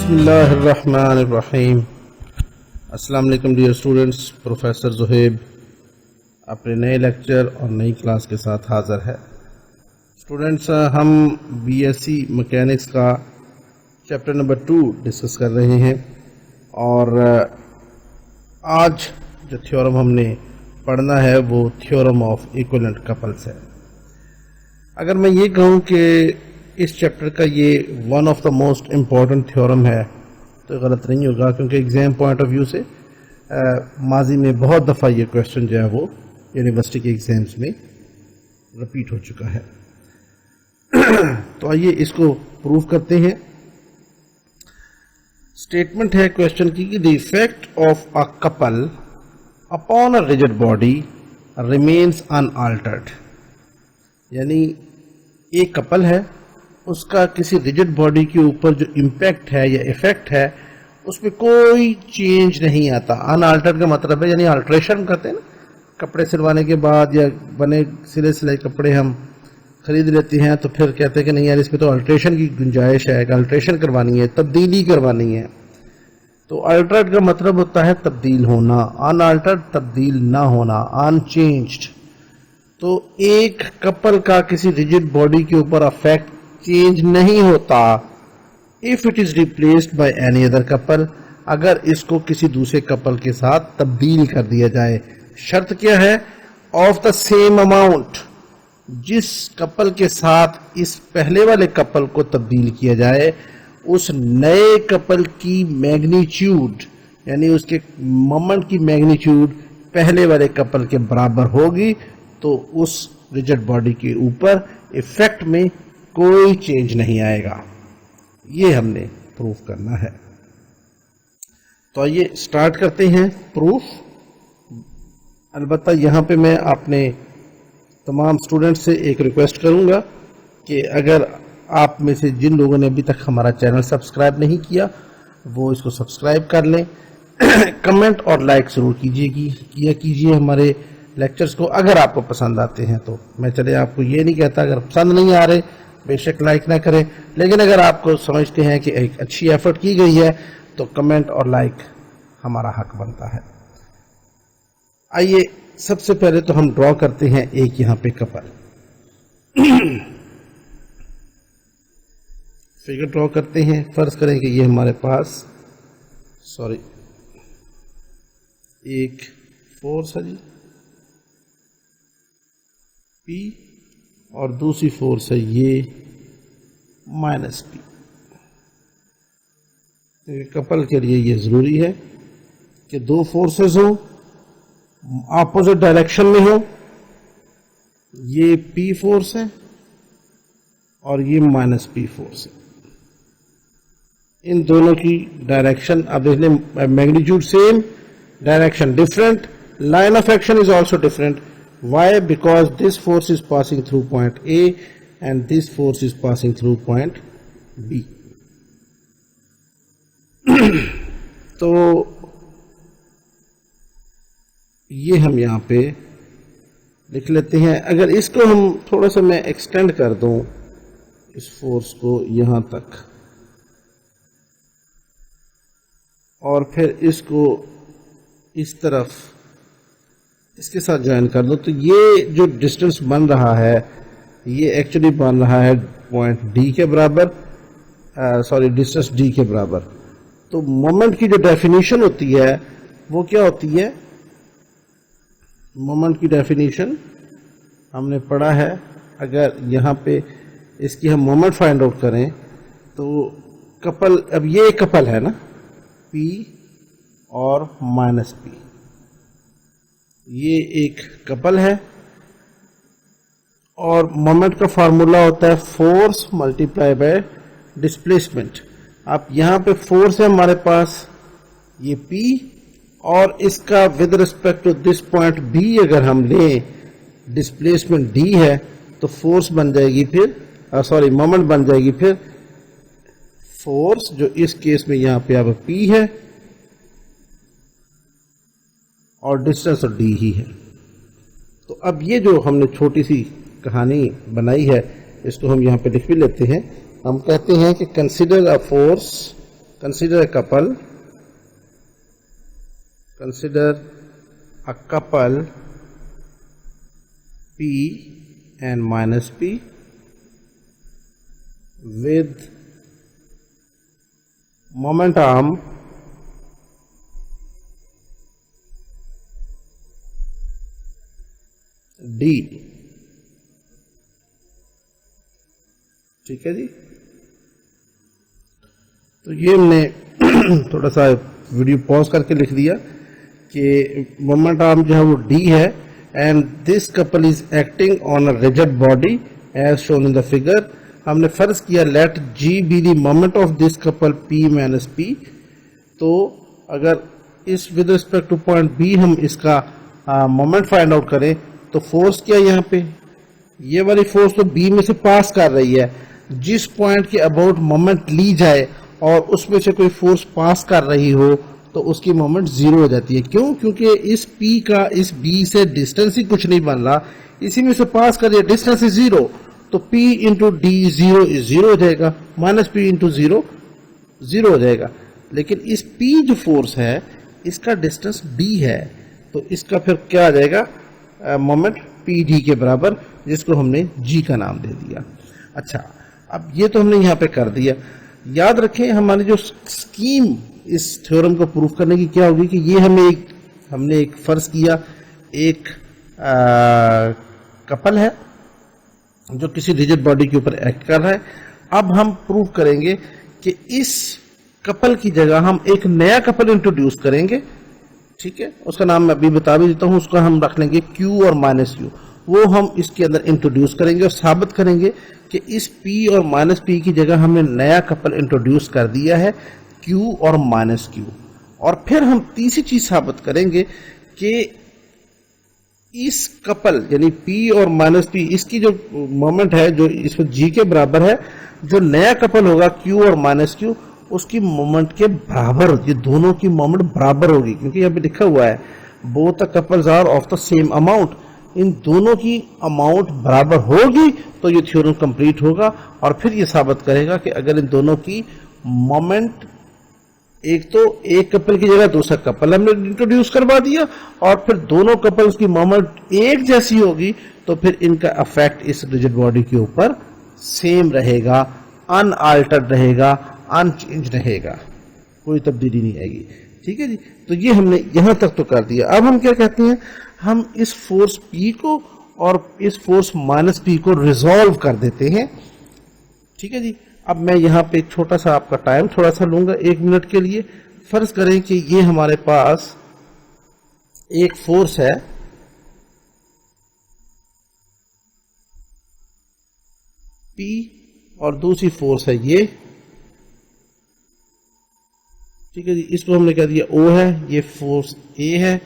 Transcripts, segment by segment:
बिस्मिल्लाहिर्रहमानिर्रहीम। अस्सलाम वालेकुम डियर स्टूडेंट्स, प्रोफेसर ज़ुहैब अपने नए लेक्चर और नई क्लास के साथ हाज़िर है। स्टूडेंट्स, हम बीएससी मैकेनिक्स का चैप्टर नंबर 2 डिस्कस कर रहे हैं और आज जो थ्योरम हमने पढ़ना है वो थ्योरम ऑफ इक्विवेलेंट कपल्स है। अगर मैं ये कहूँ कि इस चैप्टर का ये one of the most important theorem है तो गलत नहीं होगा, क्योंकि एग्ज़ाम पॉइंट ऑफ व्यू से माजी में बहुत दफ़ा ये क्वेश्चन जो है वो यूनिवर्सिटी के एग्ज़ाम्स में रिपीट हो चुका है। तो आइए इसको प्रूव करते हैं। स्टेटमेंट है क्वेश्चन की कि the effect of a couple upon a rigid body remains unaltered, यानी एक कपल है, उसका किसी रिजिड बॉडी के ऊपर जो इम्पैक्ट है या इफेक्ट है उसमें कोई चेंज नहीं आता। अनअल्टर्ड का मतलब है यानी अल्ट्रेशन करते हैं ना, कपड़े सिलवाने के बाद या बने सिले सिलाई कपड़े हम खरीद लेते हैं तो फिर कहते हैं कि नहीं यार इसमें तो अल्ट्रेशन की गुंजाइश है, अल्ट्रेशन करवानी है, तब्दीली करवानी है। तो अल्टर्ड का मतलब होता है तब्दील होना, अनअल्टर्ड तब्दील ना होना, अनचेंज्ड। तो एक कपल का किसी रिजिड बॉडी के ऊपर अफेक्ट चेंज नहीं होता if it is replaced by any other couple, अगर इसको किसी दूसरे कपल के साथ तब्दील कर दिया जाए। शर्त क्या है? ऑफ द सेम अमाउंट, जिस कपल के साथ इस पहले वाले कपल को तब्दील किया जाए उस नए कपल की मैग्नीट्यूड यानी उसके मोमेंट की मैग्नीट्यूड पहले वाले कपल के बराबर होगी, तो उस रिजिड बॉडी के ऊपर इफेक्ट में कोई चेंज नहीं आएगा। ये हमने प्रूफ करना है। तो आइए स्टार्ट करते हैं प्रूफ। अलबत्ता यहाँ पे मैं अपने तमाम स्टूडेंट्स से एक रिक्वेस्ट करूँगा कि अगर आप में से जिन लोगों ने अभी तक हमारा चैनल सब्सक्राइब नहीं किया वो इसको सब्सक्राइब कर लें। कमेंट और लाइक ज़रूर कीजिए हमारे लेक्चर्स को अगर आपको पसंद आते हैं तो। मैं चले आपको ये नहीं कहता अगर पसंद नहीं आ रहे बेशक लाइक ना करें, लेकिन अगर आपको समझते हैं कि एक अच्छी एफर्ट की गई है तो कमेंट और लाइक हमारा हक बनता है। आइए सबसे पहले तो हम ड्रॉ करते हैं एक यहाँ पे कपल। फिगर ड्रॉ करते हैं। फर्ज करें कि ये हमारे पास एक फोर्स है जी P और दूसरी फोर्स है ये -P। कपल के लिए ये जरूरी है कि दो फोर्सेस हो, ऑपोजिट डायरेक्शन में हो। ये P फोर्स है और ये -P फोर्स है। इन दोनों की डायरेक्शन अब देख लें, magnitude same, direction different, line of action is also different. Why? Because this force is passing through point A and this force is passing through point B. तो ये हम यहाँ पे लिख लेते हैं। अगर इसको हम थोड़ा सा मैं एक्सटेंड कर दूं इस फोर्स को यहाँ तक और फिर इसको इस तरफ इसके साथ ज्वाइन कर दो, तो ये जो डिस्टेंस बन रहा है ये एक्चुअली बन रहा है पॉइंट डी के बराबर, डिस्टेंस डी के बराबर। तो मोमेंट की जो डेफिनेशन होती है वो क्या होती है? मोमेंट की डेफिनेशन हमने पढ़ा है। अगर यहाँ पे इसकी हम मोमेंट फाइंड आउट करें तो कपल, अब ये कपल है ना P और -P, ये एक कपल है और मोमेंट का फार्मूला होता है फोर्स मल्टीप्लाई बाय डिस्प्लेसमेंट। आप यहाँ पे फोर्स है हमारे पास ये P और इसका with respect to this point B अगर हम लें डिस्प्लेसमेंट D है तो फोर्स बन जाएगी फिर मोमेंट बन जाएगी फिर फोर्स, जो इस केस में यहाँ पे अब P है और डिस्टेंस और D ही है। तो अब ये जो हमने छोटी सी कहानी बनाई है इसको हम यहाँ पे लिख भी लेते हैं। हम कहते हैं कि consider a force consider a couple P and minus P with moment arm D। ठीक है जी। तो ये हमने थोड़ा सा वीडियो पॉज करके लिख दिया कि मोमेंट आर्म जो है वो D है and this couple is acting on a rigid body as shown in the figure. हमने फर्ज किया let G be the moment of this couple P minus P। तो अगर इस with respect to point B हम इसका moment find out करें तो फोर्स क्या है यहाँ पे, ये वाली फोर्स तो B में से पास कर रही है। जिस पॉइंट के अबाउट मोमेंट ली जाए और उसमें से कोई फोर्स पास कर रही हो तो उसकी मोमेंट जीरो हो जाती है। क्यों? क्योंकि इस P का इस B से डिस्टेंस ही कुछ नहीं बन रहा, इसी में से पास कर रही है, डिस्टेंस इज जीरो। तो P इंटू डी जीरो हो जाएगा, माइनस P इंटू जीरो हो जाएगा। लेकिन इस P जो फोर्स है इसका डिस्टेंस D है, तो इसका फिर क्या आ जाएगा, मोमेंट PD के बराबर, जिसको हमने G का नाम दे दिया। अच्छा, अब ये तो हमने यहाँ पे कर दिया। याद रखें हमारी जो स्कीम इस थ्योरम को प्रूफ करने की क्या होगी कि ये हमने एक फर्ज किया, एक कपल है जो किसी रिजिड बॉडी के ऊपर एक्ट कर रहा है। अब हम प्रूव करेंगे कि इस कपल की जगह हम एक नया कपल इंट्रोड्यूस करेंगे। ठीक है, उसका नाम मैं अभी बता भी देता हूं, उसका हम रख लेंगे Q और माइनस Q। वो हम इसके अंदर इंट्रोड्यूस करेंगे और साबित करेंगे कि इस P और माइनस P की जगह हमने नया कपल इंट्रोड्यूस कर दिया है, Q और माइनस Q। और फिर हम तीसरी चीज साबित करेंगे कि इस कपल यानी P और माइनस P, इसकी जो मोमेंट है जो इसमें G के बराबर है, जो नया कपल होगा Q और माइनस Q उसकी मोमेंट के बराबर, ये दोनों की मोमेंट बराबर होगी, क्योंकि यहाँ पे लिखा हुआ है both the couples are of the same amount. इन दोनों की अमाउंट बराबर होगी तो ये थ्योरम कंप्लीट होगा और फिर ये साबित करेगा कि अगर इन दोनों की मोमेंट, एक तो एक कपल की जगह दूसरा कपल हमने इंट्रोड्यूस करवा दिया और फिर दोनों कपल्स की मोमेंट एक जैसी होगी, तो फिर इनका इफेक्ट इस रिजिड बॉडी के ऊपर सेम रहेगा, अनअल्टर्ड रहेगा, अनचेंज रहेगा, कोई तब्दीली नहीं आएगी। ठीक है जी, तो ये हमने यहां तक तो कर दिया। अब हम क्या कहते हैं, हम इस फोर्स P को और इस फोर्स माइनस P को रिजॉल्व कर देते हैं। ठीक है जी, अब मैं यहाँ पे एक छोटा सा आपका टाइम थोड़ा सा लूंगा 1 मिनट के लिए। फर्ज करें कि ये हमारे पास एक फोर्स है P और दूसरी फोर्स है ये। ठीक है जी, इसको हमने कह दिया O है, ये फोर्स A है,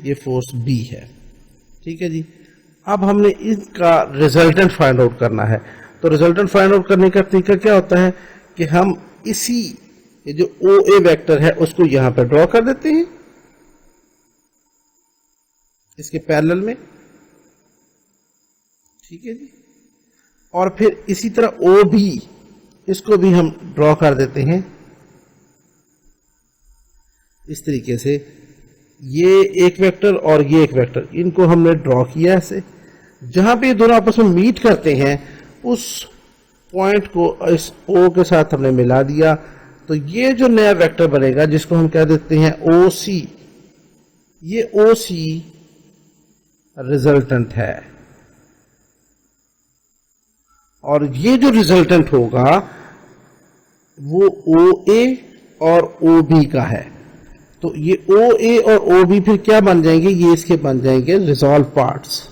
ये फोर्स B है। ठीक है जी, अब हमने इसका रिजल्टेंट फाइंड आउट करना है। तो रिजल्टेंट फाइंड आउट करने का तरीका क्या होता है कि हम इसी ये जो OA वेक्टर है उसको यहां पर ड्रॉ कर देते हैं इसके पैरेलल में। ठीक है जी, और फिर इसी तरह OB इसको भी हम ड्रॉ कर देते हैं इस तरीके से। ये एक वेक्टर और ये एक वेक्टर, इनको हमने ड्रॉ किया ऐसे। जहां पे ये दोनों आपस में मीट करते हैं उस पॉइंट को इस O के साथ हमने मिला दिया, तो ये जो नया वेक्टर बनेगा जिसको हम कह देते हैं OC, ये OC रिजल्टेंट है। और ये जो रिजल्टेंट होगा वो OA और OB का है। तो ये OA और OB फिर क्या बन जाएंगे, ये इसके बन जाएंगे रिजॉल्व पार्ट्स।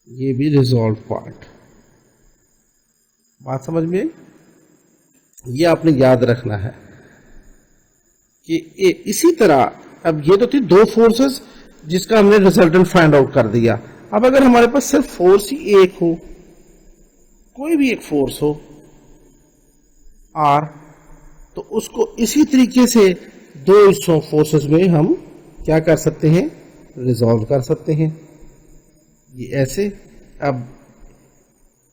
ये भी रिजॉल्व पार्ट। बात समझ में आई? ये आपने याद रखना है कि इसी तरह अब ये तो थी दो फोर्सेस जिसका हमने रिजल्टेंट फाइंड आउट कर दिया। अब अगर हमारे पास सिर्फ फोर्स ही एक हो, कोई भी एक फोर्स हो R, तो उसको इसी तरीके से दो हिस्सों फोर्सेस में हम क्या कर सकते हैं, रिजॉल्व कर सकते हैं। ये ऐसे। अब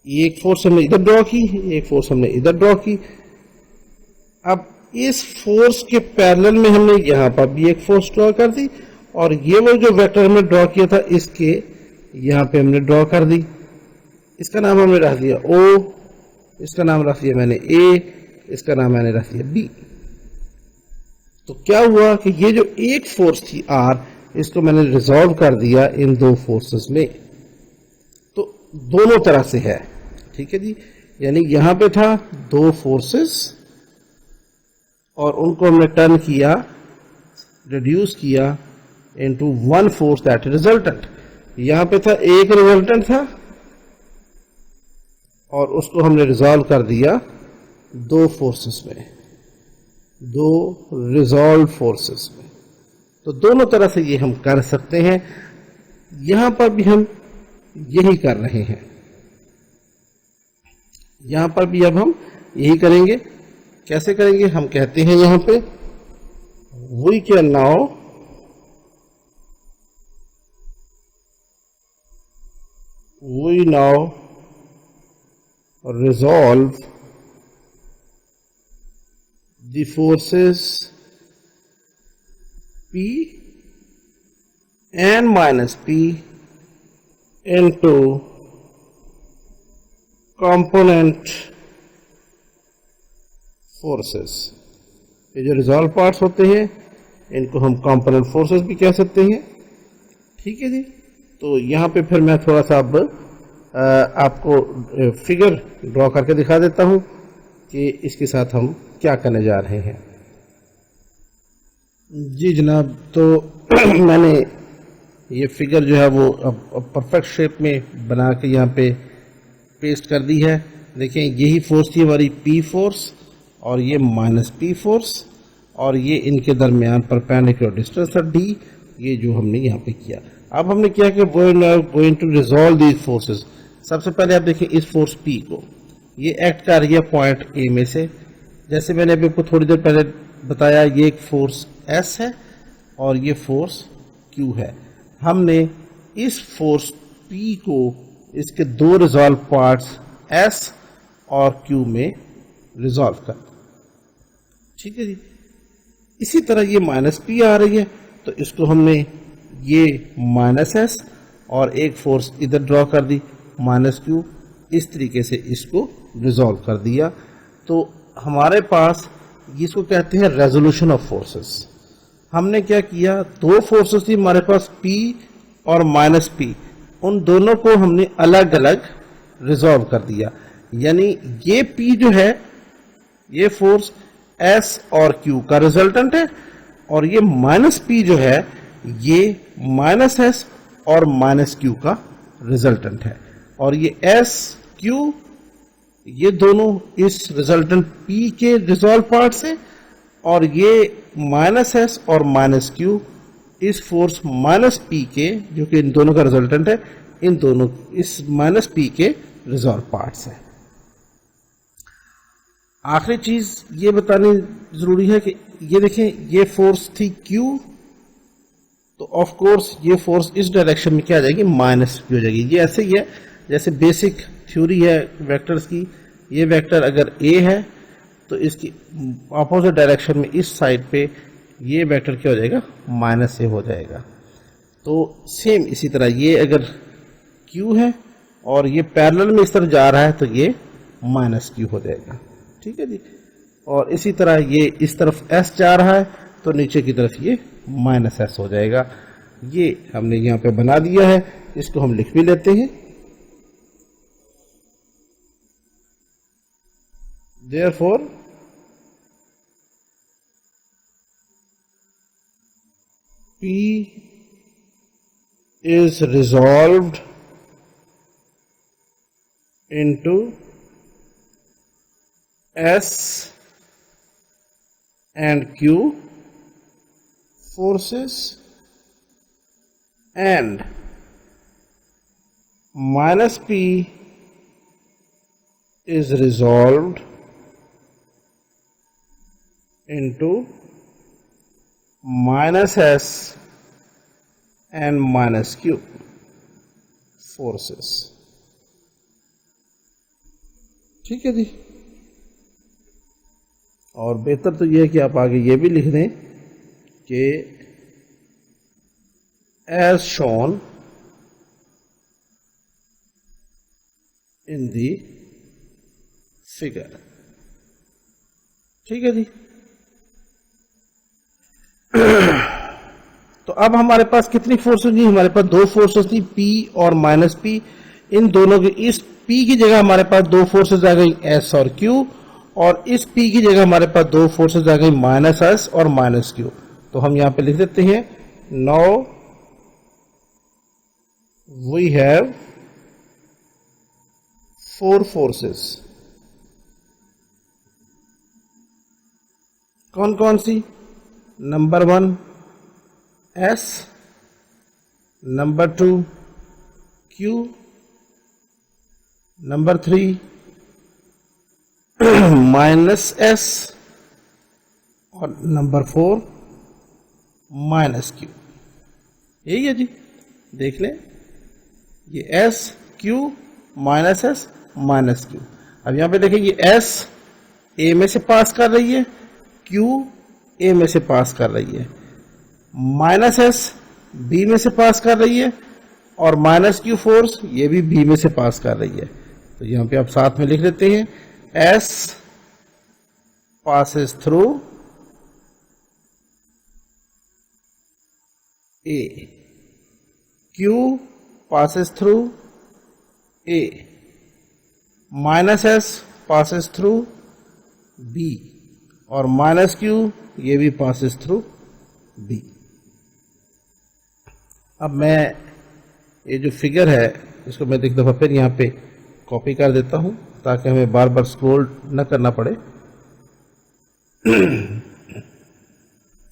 एक फोर्स हमने इधर ड्रॉ की, एक फोर्स हमने इधर ड्रॉ की। अब इस फोर्स के पैरेलल में हमने यहां पर भी एक फोर्स ड्रॉ कर दी, और ये वो जो वेक्टर हमने ड्रॉ किया था इसके यहां पे हमने ड्रॉ कर दी। इसका नाम हमने रख दिया O, इसका नाम रख दिया मैंने A, इसका नाम मैंने रख दिया B। तो क्या हुआ कि ये जो एक फोर्स थी R, इसको मैंने रिजॉल्व कर दिया इन दो फोर्सेस में। तो दोनों तरह से है, ठीक है जी। यानी यहां पे था दो फोर्सेस और उनको हमने टर्न किया, रिड्यूस किया into one force that resultant. यहां पे था एक रिजल्टेंट था और उसको हमने रिजॉल्व कर दिया दो फोर्सेस में, दो रिजॉल्व फोर्सेस में। तो दोनों तरह से ये हम कर सकते हैं। यहां पर भी हम यही कर रहे हैं, यहां पर भी अब हम यही करेंगे। कैसे करेंगे? हम कहते हैं यहां पे we can now resolve the forces P and minus P into component forces। ये जो रिजॉल्व पार्ट्स होते हैं इनको हम कंपोनेंट फोर्सेस भी कह सकते हैं, ठीक है जी। तो यहाँ पे फिर मैं थोड़ा सा अब आपको फिगर ड्रॉ करके दिखा देता हूँ कि इसके साथ हम क्या करने जा रहे हैं। जी जनाब, तो मैंने ये फिगर जो है वो अब परफेक्ट शेप में बना के यहाँ पे पेस्ट कर दी है। देखें, यही फोर्स थी हमारी P फोर्स और ये माइनस P फोर्स, और ये इनके दरमियान परपेंडिकुलर डिस्टेंस था D, ये जो हमने यहाँ पे किया। अब हमने क्या कि going to resolve these forces. सबसे पहले आप देखें इस फोर्स P को, ये एक्ट कर रही है पॉइंट A में से। जैसे मैंने अभी आपको थोड़ी देर पहले बताया, ये एक फोर्स S है और ये फोर्स Q है। हमने इस फोर्स P को इसके दो रिजॉल्व पार्ट्स S और Q में रिजॉल्व कर, ठीक है जी। इसी तरह ये माइनस P आ रही है, तो इसको हमने ये माइनस S और एक फोर्स इधर ड्रॉ कर दी माइनस Q, इस तरीके से इसको रिजॉल्व कर दिया। तो हमारे पास इसको कहते हैं रेजोल्यूशन ऑफ फोर्सेस। हमने क्या किया, दो फोर्सेस थी हमारे पास P और माइनस P, उन दोनों को हमने अलग अलग रिजॉल्व कर दिया। यानी ये P जो है ये फोर्स S और Q का रिजल्टेंट है, और ये माइनस P जो है ये माइनस S और माइनस Q का रिजल्टेंट है। और ये S Q ये दोनों इस रिजल्टेंट P के रिजॉल्व पार्ट्स हैं, और ये माइनस S और माइनस Q इस फोर्स माइनस P के, जो कि इन दोनों का रिजल्टेंट है, इन दोनों इस माइनस P के रिजॉल्व पार्ट्स हैं। आखिरी चीज ये बतानी जरूरी है कि ये देखें, ये फोर्स थी Q, तो ऑफ कोर्स ये फोर्स इस डायरेक्शन में क्या आ जाएगी, माइनस Q हो जाएगी। ये ऐसे ही है जैसे बेसिक थ्योरी है वेक्टर्स की। ये वेक्टर अगर A है तो इसकी अपोजिट डायरेक्शन में इस साइड पे ये वेक्टर क्या हो जाएगा, माइनस A हो जाएगा। तो सेम इसी तरह ये अगर Q है और ये पैरेलल में इस तरफ जा रहा है तो ये माइनस Q हो जाएगा, ठीक है जी। और इसी तरह ये इस तरफ S जा रहा है तो नीचे की तरफ ये माइनस S हो जाएगा। ये हमने यहाँ पे बना दिया है, इसको हम लिख भी लेते हैं। Therefore, P is resolved into S and Q forces, and minus P is resolved into minus S and minus Q forces। ठीक है जी। और बेहतर तो यह है कि आप आगे ये भी लिख दें कि as shown in the figure. ठीक है जी। तो अब हमारे पास कितनी फोर्सेस थी? हमारे पास दो फोर्सेस थी, P और माइनस P। इन दोनों के, इस P की जगह हमारे पास दो फोर्सेस आ गई S और Q, और इस P की जगह हमारे पास दो फोर्सेस आ गई माइनस S और माइनस Q। तो हम यहां पे लिख देते हैं, now we have four forces. कौन कौन सी? Number 1 S, number 2 Q, number 3 minus S, और नंबर 4 माइनस Q। यही है जी, देख लें, ये S Q minus S minus Q। अब यहां पे देखिए, ये S A में से पास कर रही है, Q A में से पास कर रही है, माइनस S B में से पास कर रही है, और माइनस Q फोर्स ये भी B में से पास कर रही है। तो यहां पे आप साथ में लिख लेते हैं, S passes through A, Q passes through A, minus S passes through B, और माइनस Q ये भी passes through B। अब मैं ये जो फिगर है इसको मैं एक दफा फिर यहाँ पे कॉपी कर देता हूँ ताकि हमें बार बार स्क्रॉल न करना पड़े।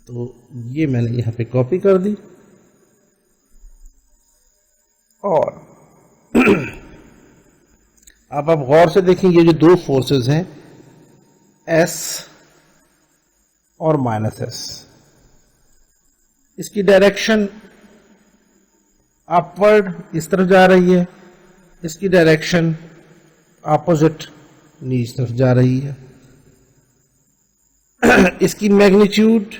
तो ये मैंने यहाँ पे कॉपी कर दी, और अब आप गौर से देखें, ये जो दो फोर्सेस हैं S और माइनस S, इसकी डायरेक्शन अपवर्ड इस तरफ जा रही है, इसकी डायरेक्शन अपोजिट नीचे तरफ जा रही है। इसकी मैग्नीट्यूड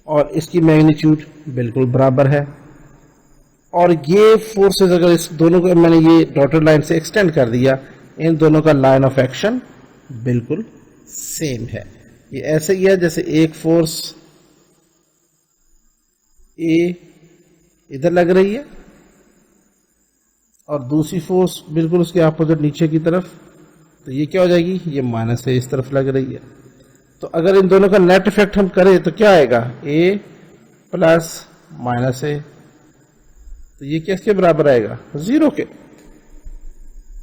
और इसकी मैग्नीट्यूड बिल्कुल बराबर है, और ये फोर्सेस अगर इस दोनों को मैंने ये डॉटेड लाइन से एक्सटेंड कर दिया, इन दोनों का लाइन ऑफ एक्शन बिल्कुल सेम है। ये ऐसे ही है जैसे एक फोर्स A इधर लग रही है और दूसरी फोर्स बिल्कुल उसके अपोजिट नीचे की तरफ, तो ये क्या हो जाएगी, ये माइनस है, इस तरफ लग रही है। तो अगर इन दोनों का नेट इफेक्ट हम करें तो क्या आएगा, A प्लस माइनस A। तो ये किसके बराबर आएगा, 0 के।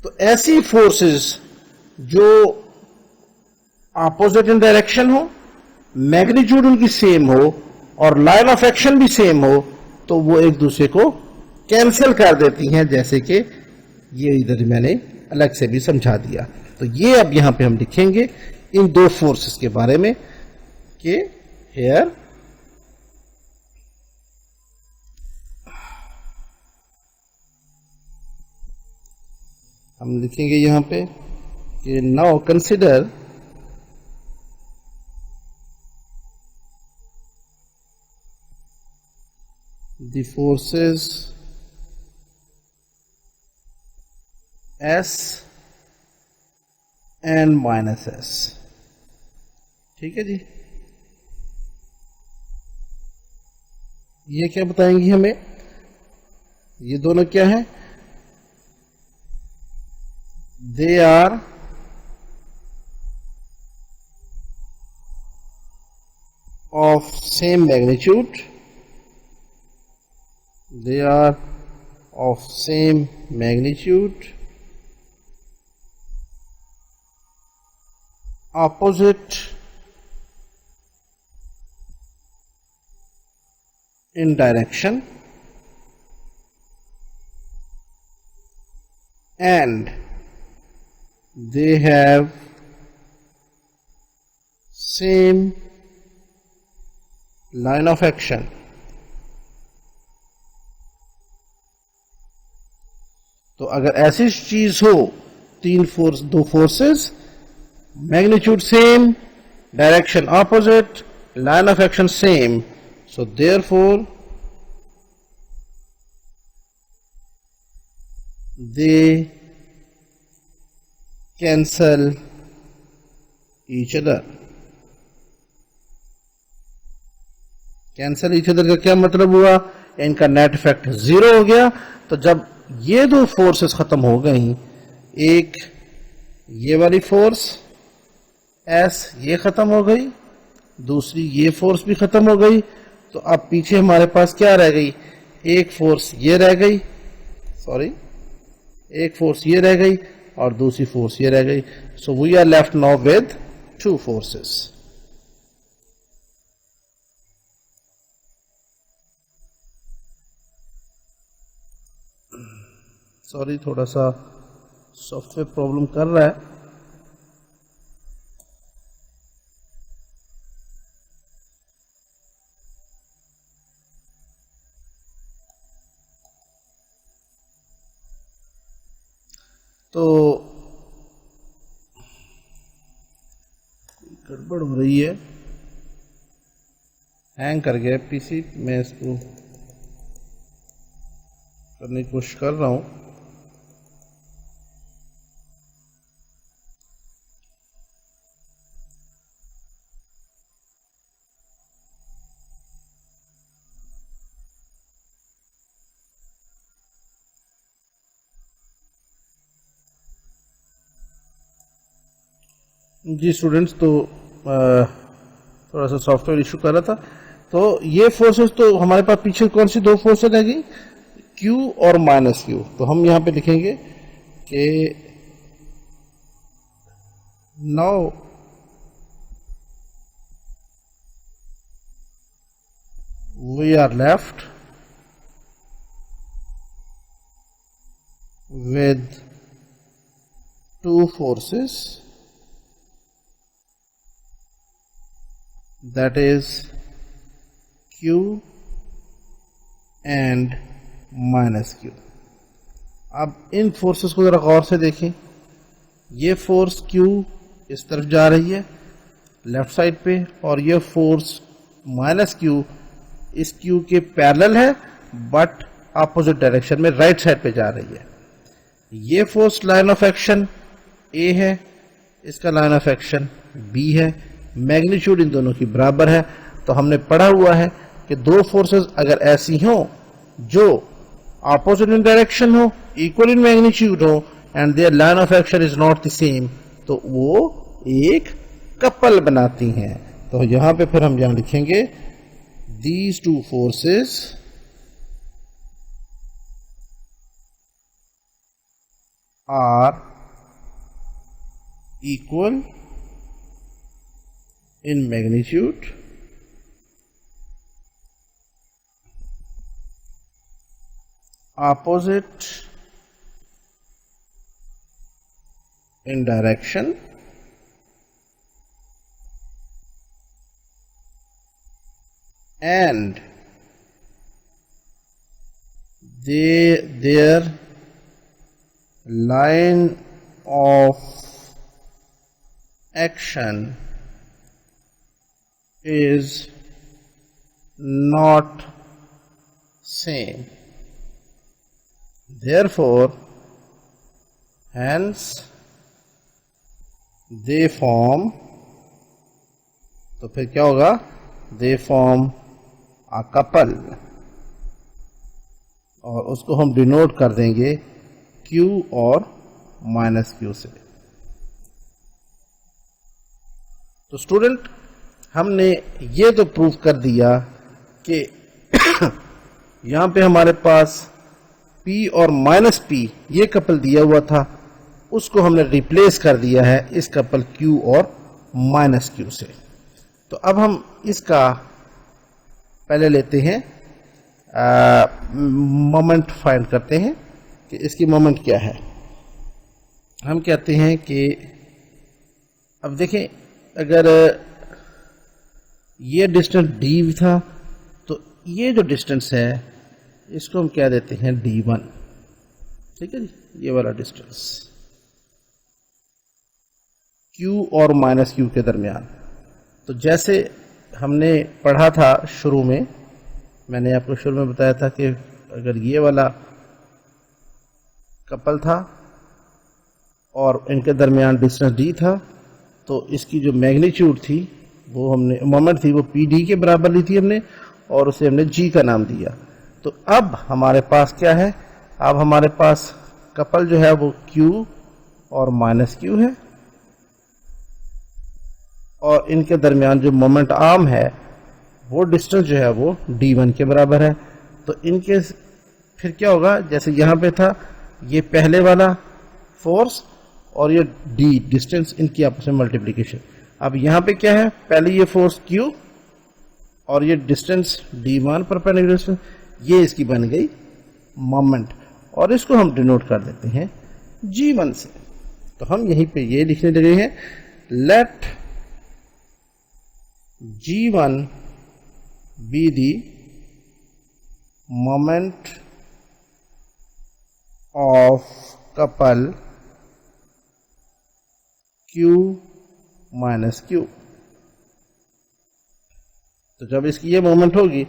तो ऐसी फोर्सेस जो अपोजिट इन डायरेक्शन हो, मैग्नीट्यूड उनकी सेम हो, और लाइन ऑफ एक्शन भी सेम हो, तो वो एक दूसरे को कैंसिल कर देती हैं, जैसे कि ये इधर मैंने अलग से भी समझा दिया। तो ये अब यहां पे हम लिखेंगे इन दो फोर्सेस के बारे में कि हेयर हम लिखेंगे यहां पे कि now consider the forces S and minus S। ठीक है जी, ये क्या बताएंगी हमें, ये दोनों क्या है, they are of same magnitude, they are of same magnitude, opposite in direction, and they have same line of action। तो अगर ऐसी चीज हो दो forces, magnitude same, direction opposite, line of action same, so therefore they cancel each other. Cancel each other का क्या मतलब हुआ? इनका नेट इफेक्ट जीरो हो गया। तो जब ये दो फोर्सेस खत्म हो गई, एक ये वाली फोर्स एस ये खत्म हो गई, दूसरी ये फोर्स भी खत्म हो गई, तो अब पीछे हमारे पास क्या रह गई? एक फोर्स ये रह गई, एक फोर्स ये रह गई और दूसरी फोर्स ये रह गई। So we are left now with two forces. Sorry, थोड़ा सा सॉफ्टवेयर प्रॉब्लम कर रहा है। तो गड़बड़ हो रही है, हैंग कर गया पीसी। मैं इसको करने की कोशिश कर रहा हूं। जी स्टूडेंट्स, तो थोड़ा सा सॉफ्टवेयर इशू कर रहा था। तो ये फोर्सेस, तो हमारे पास पीछे कौन सी दो फोर्सेस रह गई? Q और माइनस Q। तो हम यहां पे लिखेंगे कि now we are left with two forces, that is Q and minus Q। अब इन फोर्सेस को जरा गौर से देखें। ये फोर्स Q इस तरफ जा रही है लेफ्ट साइड पे, और ये फोर्स माइनस Q इस Q के पैरेलल है बट अपोजिट डायरेक्शन में राइट साइड पे जा रही है। ये force line of action A है, इसका लाइन ऑफ एक्शन B है, मैग्नीट्यूड इन दोनों की बराबर है। तो हमने पढ़ा हुआ है कि दो फोर्सेस अगर ऐसी हो जो ऑपोजिट इन डायरेक्शन हो, इक्वल इन मैग्नीट्यूड हो, and their line of action is not the same, तो वो एक कपल बनाती हैं। तो यहां पे फिर हम यहां लिखेंगे these two forces are equal in magnitude, opposite in direction, and their line of action is not same. Therefore, hence they form, तो फिर क्या होगा? They form a couple, और उसको हम डिनोट कर देंगे Q और माइनस Q से। तो स्टूडेंट, हमने ये तो प्रूव कर दिया कि यहां पे हमारे पास P और माइनस P ये कपल दिया हुआ था, उसको हमने रिप्लेस कर दिया है इस कपल Q और माइनस Q से। तो अब हम इसका पहले लेते हैं मोमेंट फाइंड करते हैं कि इसकी मोमेंट क्या है। हम कहते हैं कि अब देखें, अगर ये डिस्टेंस d था, तो ये जो डिस्टेंस है इसको हम क्या देते हैं? d1। ठीक है जी, ये वाला डिस्टेंस। Q और माइनस Q के दरमियान। तो जैसे हमने पढ़ा था शुरू में, मैंने आपको शुरू में बताया था कि अगर ये वाला कपल था और इनके दरमियान डिस्टेंस d था, तो इसकी जो मैग्नीट्यूड थी वो हमने मोमेंट थी वो PD के बराबर ली थी हमने, और उसे हमने G का नाम दिया। तो अब हमारे पास क्या है, अब हमारे पास कपल जो है वो Q और माइनस Q है, और इनके दरमियान जो मोमेंट आर्म है वो डिस्टेंस जो है वो d1 के बराबर है। तो इनके फिर क्या होगा, जैसे यहाँ पे था ये पहले वाला फोर्स और ये d डिस्टेंस, इनकी आपस में मल्टीप्लिकेशन। अब यहाँ पे क्या है, पहले ये फोर्स Q और ये डिस्टेंस d1 परपेंडिकुलर डिस्टेंस, ये इसकी बन गई मोमेंट, और इसको हम डिनोट कर देते हैं g1 से। तो हम यहीं पे ये लिखने लगे हैं, let g1 be the moment of couple Q minus Q। तो जब इसकी ये मोमेंट होगी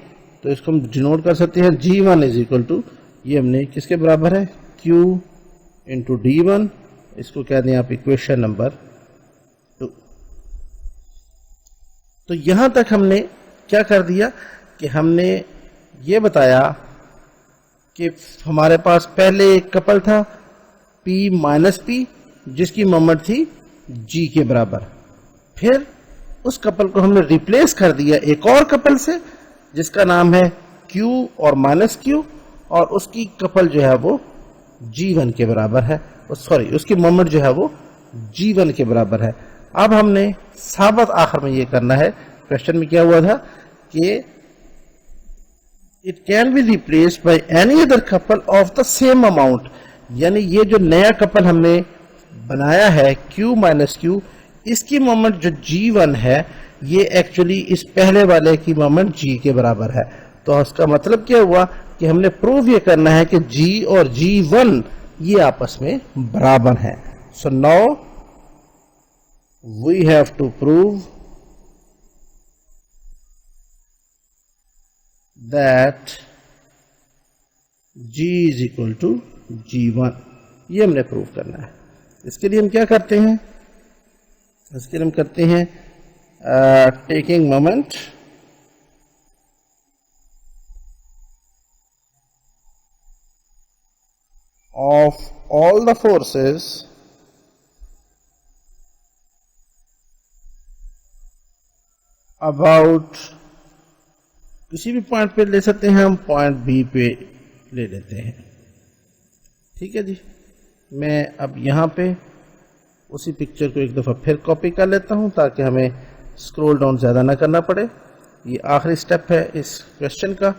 तो इसको हम डिनोट कर सकते हैं g1 इज इक्वल टू, ये हमने किसके बराबर है, Q इंटू d1, इसको कह दें आप इक्वेशन नंबर 2। तो यहां तक हमने क्या कर दिया कि हमने ये बताया कि हमारे पास पहले एक कपल था P माइनस P जिसकी मोमेंट थी G के बराबर, फिर उस कपल को हमने रिप्लेस कर दिया एक और कपल से जिसका नाम है Q और माइनस Q, और उसकी कपल जो है वो G1 के बराबर है, सॉरी उसकी मोमेंट जो है वो G1 के बराबर है। अब हमने साबित आखिर में ये करना है, क्वेश्चन में क्या हुआ था कि it can be replaced by any other couple of the same amount, यानी ये जो नया कपल हमने बनाया है Q माइनस Q, इसकी मोमेंट जो G1 है ये एक्चुअली इस पहले वाले की मोमेंट G के बराबर है। तो इसका मतलब क्या हुआ कि हमने प्रूव ये करना है कि G और G1 ये आपस में बराबर हैं। So now we have to prove that G is equal to G1, ये हमने प्रूव करना है। इसके लिए हम क्या करते हैं, इसके लिए हम करते हैं taking moment of all the forces about, किसी भी पॉइंट पे ले सकते हैं, हम पॉइंट बी पे ले लेते हैं। ठीक है जी, मैं अब यहाँ पे उसी पिक्चर को एक दफ़ा फिर कॉपी कर लेता हूँ ताकि हमें स्क्रॉल डाउन ज़्यादा ना करना पड़े। ये आखिरी स्टेप है इस क्वेश्चन का,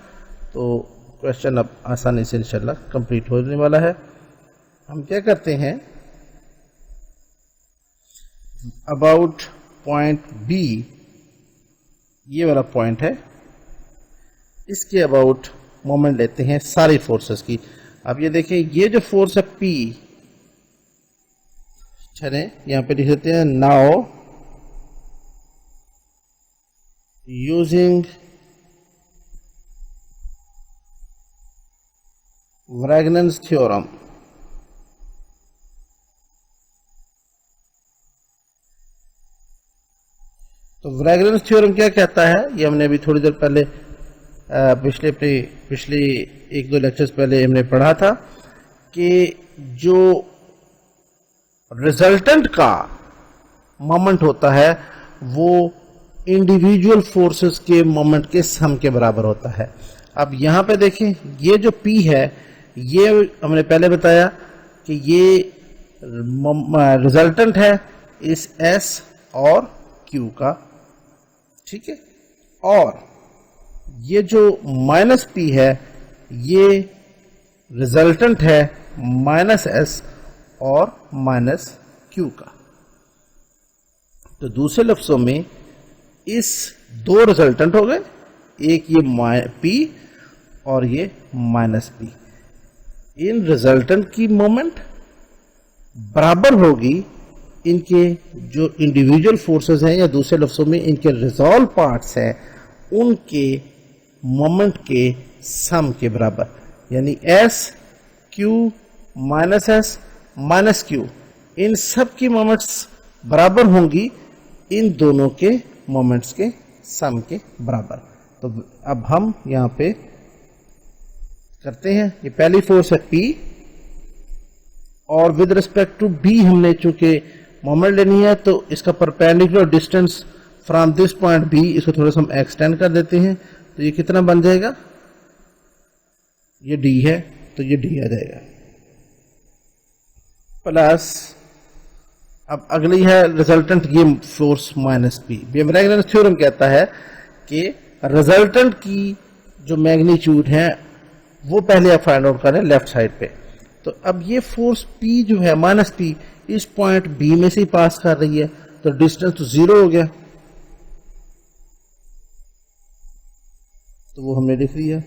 तो क्वेश्चन अब आसानी से इंशाल्लाह कंप्लीट होने वाला है। हम क्या करते हैं, अबाउट पॉइंट बी, ये वाला पॉइंट है, इसके अबाउट मोमेंट लेते हैं सारी फोर्सेस की। अब ये देखें, ये जो फोर्स है P, चले यहां पे लिख देते हैं, नाउ यूजिंग व्रैगनन्स थ्योरम, तो व्रैगनन्स थ्योरम क्या कहता है, ये हमने अभी थोड़ी देर पहले पिछले एक दो लेक्चर्स पहले हमने पढ़ा था कि जो रिजल्टेंट का मोमेंट होता है वो इंडिविजुअल फोर्सेस के मोमेंट के सम के बराबर होता है। अब यहां पे देखें, ये जो P है ये हमने पहले बताया कि ये रिजल्टेंट है इस S और Q का, ठीक है, और ये जो माइनस P है ये रिजल्टेंट है माइनस S और माइनस Q का। तो दूसरे लफ्जों में इस दो रिजल्टेंट हो गए, एक ये P और ये माइनस P। इन रिजल्टेंट की मोमेंट बराबर होगी इनके जो इंडिविजुअल फोर्सेस हैं या दूसरे लफ्ज़ों में इनके रिजॉल्व पार्ट्स हैं उनके मोमेंट के सम के बराबर, यानी S Q minus S minus Q, इन सब की मोमेंट्स बराबर होंगी इन दोनों के मोमेंट्स के सम के बराबर। तो अब हम यहाँ पे करते हैं, ये पहली फोर्स है P और विद रिस्पेक्ट टू B हमने चूंकि मोमेंट लेनी है तो इसका perpendicular distance from this point B, इसको थोड़ा सा हम एक्सटेंड कर देते हैं, तो ये कितना बन जाएगा, ये D है तो ये D आ जाएगा प्लस, अब अगली है रिजल्टेंट ये फोर्स माइनस P। बीमरैगनस थ्योरम कहता है कि रिजल्टेंट की जो मैग्नीट्यूड है वो पहले आप फाइंड आउट करें लेफ्ट साइड पे। तो अब ये फोर्स P जो है माइनस P इस पॉइंट B में से ही पास कर रही है, तो डिस्टेंस तो 0 हो गया, तो वो हमने लिख लिया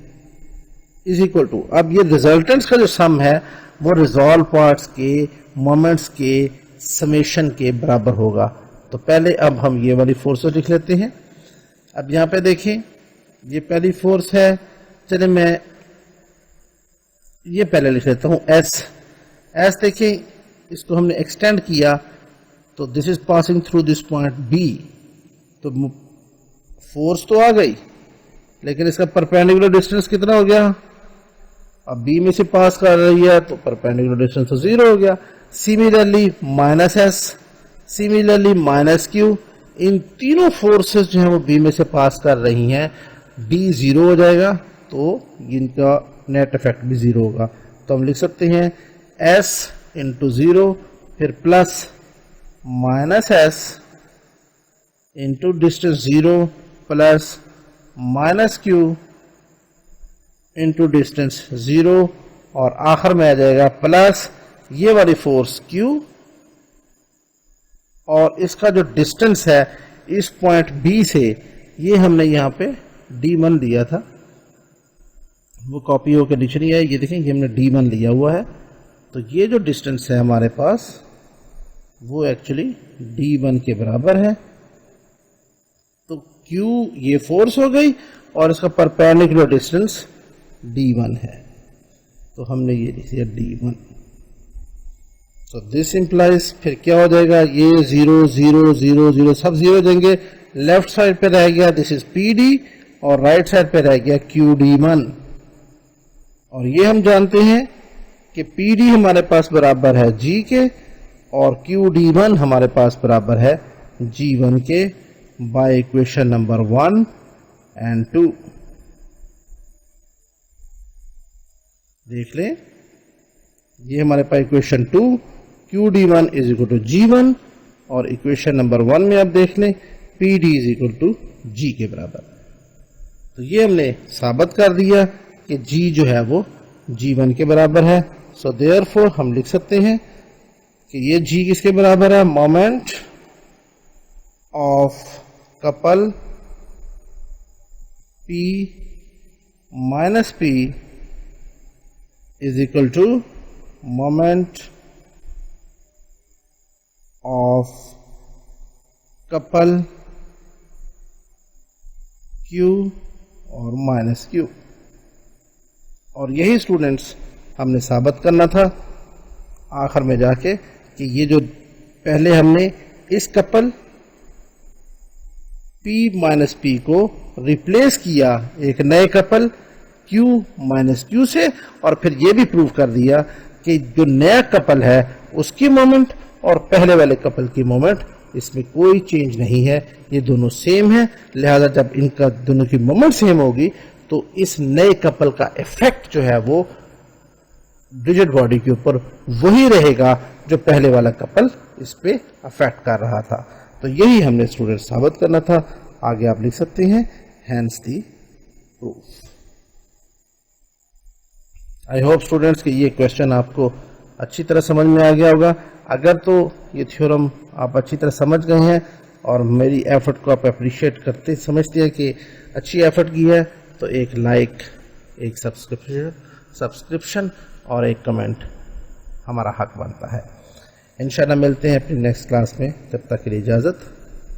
इज इक्वल टू, अब ये रिजल्टेंट्स का जो सम है वो रिजॉल्व पार्ट्स के मोमेंट्स के समेशन के बराबर होगा। तो पहले अब हम ये वाली फोर्स लिख लेते हैं। अब यहां पे देखें ये पहली फोर्स है, चले मैं ये पहले लिख लेता हूं एस। एस देखें इसको हमने एक्सटेंड किया तो this is passing through this point B, तो फोर्स तो आ गई लेकिन इसका परपेंडिकुलर डिस्टेंस कितना हो गया, अब बी में से पास कर रही है तो परपेंडिकुलर डिस्टेंस तो 0 हो गया। Similarly minus S, similarly minus Q, इन तीनों फोर्सेस जो है वो बी में से पास कर रही हैं, डी 0 हो जाएगा तो इनका नेट इफेक्ट भी 0 होगा। तो हम लिख सकते हैं एस इंटू 0 फिर plus minus S into distance 0 plus minus Q into distance 0 और आखिर में आ जाएगा प्लस ये वाली फोर्स Q और इसका जो डिस्टेंस है इस पॉइंट B से, ये हमने यहाँ पे D1 लिया था, वो कॉपी होकर नीचे नहीं है, ये देखें ये हमने D1 लिया हुआ है, तो ये जो डिस्टेंस है हमारे पास वो एक्चुअली D1 के बराबर है। तो Q ये फोर्स हो गई और इसका परपेंडिकुलर डिस्टेंस D1 है, तो हमने ये लिख दिया D1। तो दिस इंप्लाइज फिर क्या हो जाएगा, ये 0 0 0 0 सब 0 देंगे, लेफ्ट साइड पे रह गया दिस इज PD और राइट साइड पे रह गया QD1। और ये हम जानते हैं कि PD हमारे पास बराबर है G के और QD1 हमारे पास बराबर है G1 के बाय इक्वेशन नंबर 1 एंड 2। देख लें ये हमारे पास equation 2 QD1 is equal to G1 और इक्वेशन नंबर 1 में आप देख लें PD is equal to G के बराबर। तो ये हमने साबित कर दिया कि G जो है वो G1 के बराबर है। सो देयरफॉर हम लिख सकते हैं कि ये G किसके बराबर है, moment of couple P minus P is equal to moment of couple Q और माइनस Q। और यही स्टूडेंट्स हमने साबित करना था आखिर में जाके कि ये जो पहले हमने इस कपल P माइनस P को रिप्लेस किया एक नए कपल Q माइनस Q से, और फिर ये भी प्रूव कर दिया कि जो नया कपल है उसकी मोमेंट और पहले वाले कपल की मोमेंट इसमें कोई चेंज नहीं है, ये दोनों सेम है। लिहाजा जब इनका दोनों की मोमेंट सेम होगी तो इस नए कपल का इफेक्ट जो है वो रिजिड बॉडी के ऊपर वही रहेगा जो पहले वाला कपल इस पे अफेक्ट कर रहा था। तो यही हमने स्टूडेंट साबित करना था। आगे आप लिख सकते हैं hence the proof. I hope students कि ये क्वेश्चन आपको अच्छी तरह समझ में आ गया होगा। अगर तो ये थ्योरम आप अच्छी तरह समझ गए हैं और मेरी एफर्ट को आप अप्रिशिएट करते समझते हैं कि अच्छी एफर्ट की है, तो एक लाइक, एक सब्सक्रिप्शन और एक कमेंट हमारा हक बनता है। इंशाल्लाह मिलते हैं अपनी नेक्स्ट क्लास में, तब तक के लिए इजाज़त।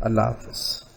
अल्लाह हाफ़िज़।